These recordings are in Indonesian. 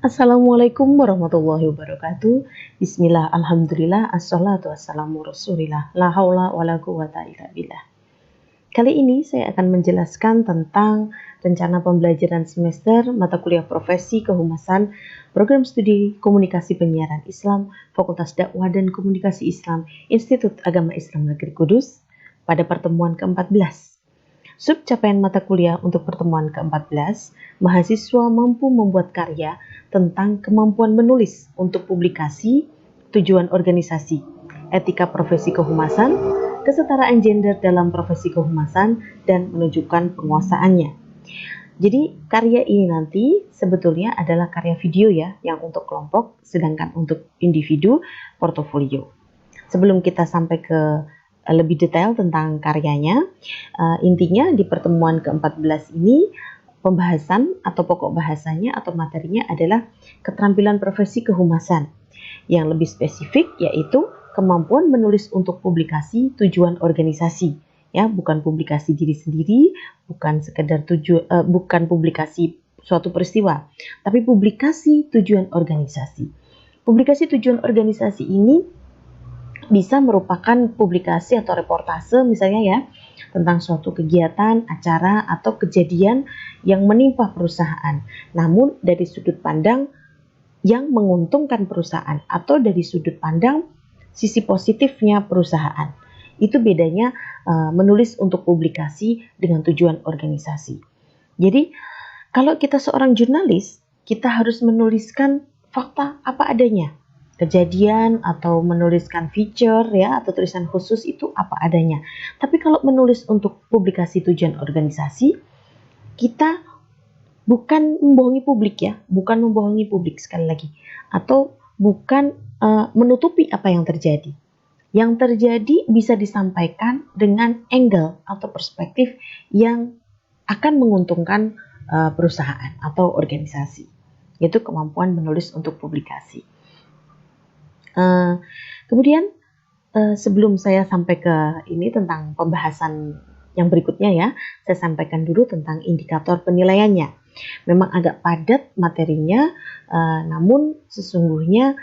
Assalamualaikum warahmatullahi wabarakatuh. Bismillah, alhamdulillah, assalatu wassalamu rasulillah. La haula wa la quwata illa billah. Kali ini saya akan menjelaskan tentang rencana pembelajaran semester mata kuliah profesi kehumasan program studi komunikasi penyiaran Islam Fakultas Dakwah dan Komunikasi Islam Institut Agama Islam Negeri Kudus pada pertemuan ke-14. Sub capaian mata kuliah untuk pertemuan ke-14, mahasiswa mampu membuat karya tentang kemampuan menulis untuk publikasi, tujuan organisasi, etika profesi kehumasan, kesetaraan gender dalam profesi kehumasan, dan menunjukkan penguasaannya. Jadi karya ini nanti sebetulnya adalah karya video ya, yang untuk kelompok, sedangkan untuk individu portofolio. Sebelum kita sampai ke lebih detail tentang karyanya, intinya di pertemuan ke-14 ini pembahasan atau pokok bahasanya atau materinya adalah keterampilan profesi kehumasan. Yang lebih spesifik yaitu kemampuan menulis untuk publikasi tujuan organisasi. Ya, bukan publikasi diri sendiri, bukan sekedar bukan publikasi suatu peristiwa, tapi publikasi tujuan organisasi. Publikasi tujuan organisasi ini bisa merupakan publikasi atau reportase misalnya ya, tentang suatu kegiatan, acara, atau kejadian yang menimpa perusahaan. Namun dari sudut pandang yang menguntungkan perusahaan atau dari sudut pandang sisi positifnya perusahaan. Itu bedanya menulis untuk publikasi dengan tujuan organisasi. Jadi kalau kita seorang jurnalis, kita harus menuliskan fakta apa adanya. Kejadian atau menuliskan feature ya atau tulisan khusus itu apa adanya. Tapi kalau menulis untuk publikasi tujuan organisasi, kita bukan membohongi publik ya, bukan membohongi publik sekali lagi, atau bukan menutupi apa yang terjadi. Yang terjadi bisa disampaikan dengan angle atau perspektif yang akan menguntungkan perusahaan atau organisasi. Yaitu kemampuan menulis untuk publikasi. Kemudian sebelum saya sampai ke ini tentang pembahasan yang berikutnya ya, saya sampaikan dulu tentang indikator penilaiannya. Memang agak padat materinya, namun sesungguhnya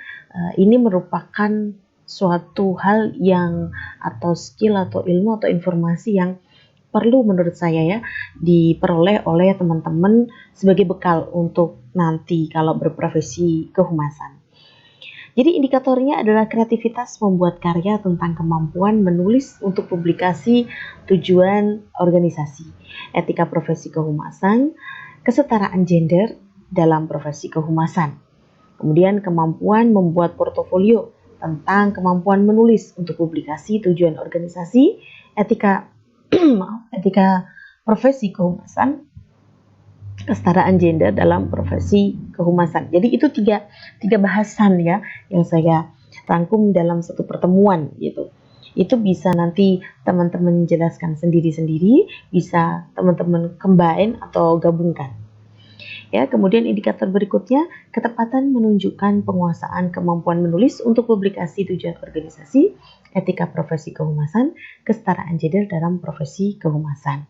ini merupakan suatu hal yang atau skill atau ilmu atau informasi yang perlu menurut saya ya diperoleh oleh teman-teman sebagai bekal untuk nanti kalau berprofesi kehumasan. Jadi indikatornya adalah kreativitas membuat karya tentang kemampuan menulis untuk publikasi tujuan organisasi, etika profesi kehumasan, kesetaraan gender dalam profesi kehumasan. Kemudian kemampuan membuat portofolio tentang kemampuan menulis untuk publikasi tujuan organisasi, etika profesi kehumasan, kesetaraan gender dalam profesi kehumasan. Jadi itu tiga bahasan ya yang saya rangkum dalam satu pertemuan gitu. Itu bisa nanti teman-teman jelaskan sendiri-sendiri, bisa teman-teman combine atau gabungkan. Ya, kemudian indikator berikutnya, ketepatan menunjukkan penguasaan kemampuan menulis untuk publikasi tujuan organisasi, etika profesi kehumasan, kesetaraan gender dalam profesi kehumasan.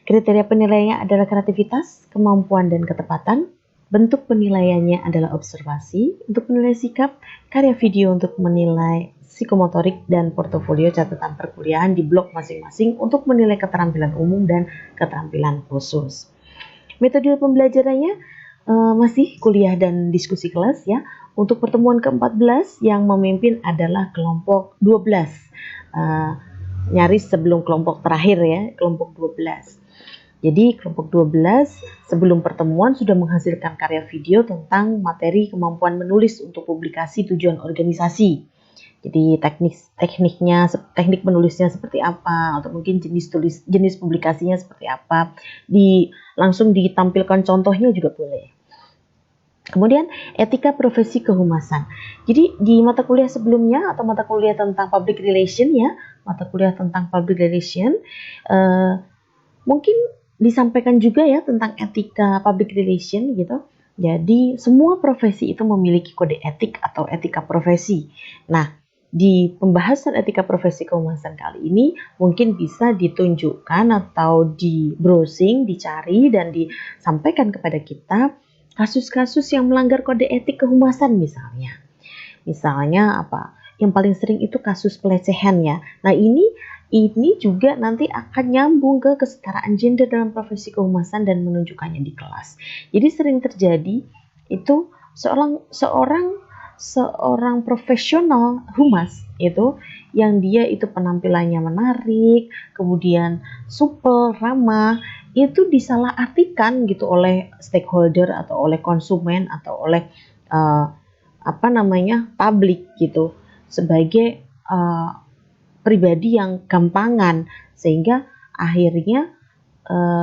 Kriteria penilaiannya adalah kreativitas, kemampuan, dan ketepatan. Bentuk penilaiannya adalah observasi untuk menilai sikap, karya video untuk menilai psikomotorik, dan portofolio catatan perkuliahan di blog masing-masing untuk menilai keterampilan umum dan keterampilan khusus. Metode pembelajarannya masih kuliah dan diskusi kelas ya. Untuk pertemuan ke-14 yang memimpin adalah kelompok 12. Nyaris sebelum kelompok terakhir ya, kelompok 12. Jadi kelompok 12 sebelum pertemuan sudah menghasilkan karya video tentang materi kemampuan menulis untuk publikasi tujuan organisasi. Jadi teknik menulisnya seperti apa atau mungkin jenis publikasinya seperti apa. Langsung ditampilkan contohnya juga boleh. Kemudian etika profesi kehumasan. Jadi di mata kuliah sebelumnya atau mata kuliah tentang public relation ya, mungkin disampaikan juga ya tentang etika public relation gitu. Jadi semua profesi itu memiliki kode etik atau etika profesi. Nah, di pembahasan etika profesi kehumasan kali ini mungkin bisa ditunjukkan atau di browsing, dicari dan disampaikan kepada kita kasus-kasus yang melanggar kode etik kehumasan misalnya. Misalnya apa? Yang paling sering itu kasus pelecehan ya. Nah, ini juga nanti akan nyambung ke kesetaraan gender dalam profesi kehumasan dan menunjukkannya di kelas. Jadi sering terjadi itu seorang profesional humas itu yang dia itu penampilannya menarik, kemudian supel, ramah, itu disalahartikan gitu oleh stakeholder atau oleh konsumen atau oleh publik gitu sebagai pribadi yang gampangan, sehingga akhirnya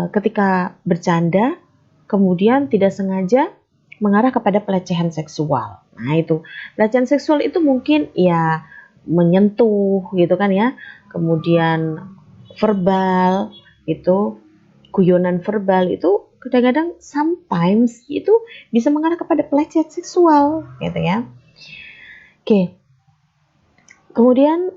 ketika bercanda kemudian tidak sengaja mengarah kepada pelecehan seksual. Nah, itu pelecehan seksual itu mungkin ya menyentuh gitu kan ya, kemudian verbal itu, guyonan verbal itu kadang-kadang sometimes itu bisa mengarah kepada pelecehan seksual gitu ya. Oke. Kemudian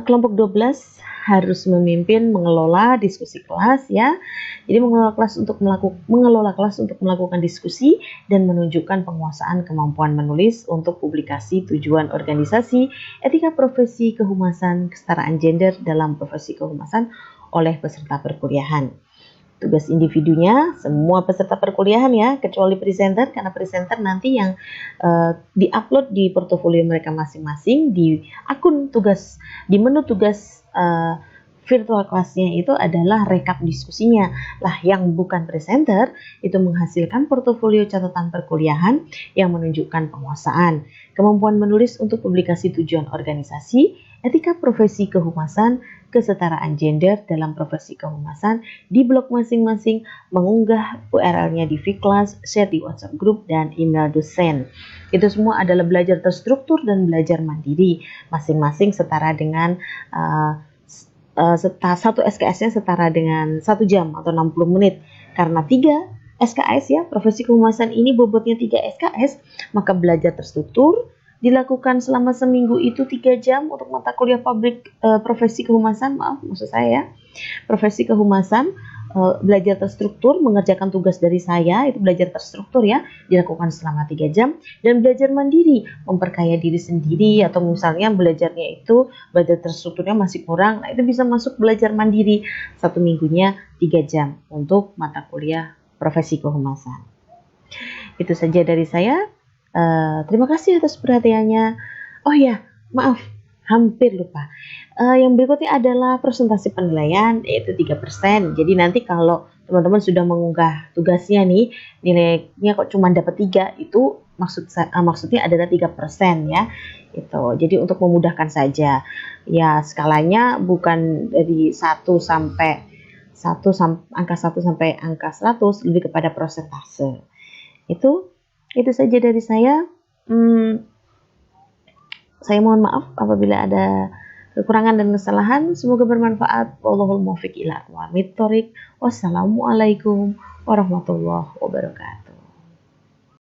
kelompok 12 harus memimpin mengelola diskusi kelas ya. Jadi mengelola kelas untuk melakukan diskusi dan menunjukkan penguasaan kemampuan menulis untuk publikasi tujuan organisasi, etika profesi kehumasan, kesetaraan gender dalam profesi kehumasan oleh peserta perkuliahan. Tugas individunya semua peserta perkuliahan ya, kecuali presenter, karena presenter nanti yang diupload di portofolio mereka masing-masing di akun tugas, di menu tugas virtual kelasnya itu adalah rekap diskusinya. Lah, yang bukan presenter itu menghasilkan portofolio catatan perkuliahan yang menunjukkan penguasaan, kemampuan menulis untuk publikasi tujuan organisasi, etika profesi kehumasan, kesetaraan gender dalam profesi kehumasan di blog masing-masing, mengunggah URL-nya di Vclass, share di WhatsApp group dan email dosen. Itu semua adalah belajar terstruktur dan belajar mandiri, masing-masing setara dengan satu SKS-nya setara dengan 1 jam atau 60 menit. Karena 3 SKS ya, profesi kehumasan ini bobotnya 3 SKS, maka belajar terstruktur dilakukan selama seminggu itu 3 jam untuk mata kuliah profesi kehumasan, profesi kehumasan, belajar terstruktur, mengerjakan tugas dari saya, itu belajar terstruktur ya, dilakukan selama 3 jam, dan belajar mandiri, memperkaya diri sendiri, atau misalnya belajarnya itu, belajar terstrukturnya masih kurang, nah itu bisa masuk belajar mandiri, 1 minggunya 3 jam untuk mata kuliah profesi kehumasan. Itu saja dari saya. Terima kasih atas perhatiannya. Oh ya, maaf, hampir lupa. Yang berikutnya adalah presentasi penilaian, yaitu 3%. Jadi nanti kalau teman-teman sudah mengunggah tugasnya nih, nilainya kok cuma dapat 3, itu maksudnya adalah 3% ya. Itu. Jadi untuk memudahkan saja. Ya, skalanya bukan dari angka 1 sampai angka 100, lebih kepada persentase. Itu saja dari saya. Saya mohon maaf apabila ada kekurangan dan kesalahan. Semoga bermanfaat. Wallahul muwaffiq ila aqwamit thoriq. Wassalamualaikum warahmatullahi wabarakatuh.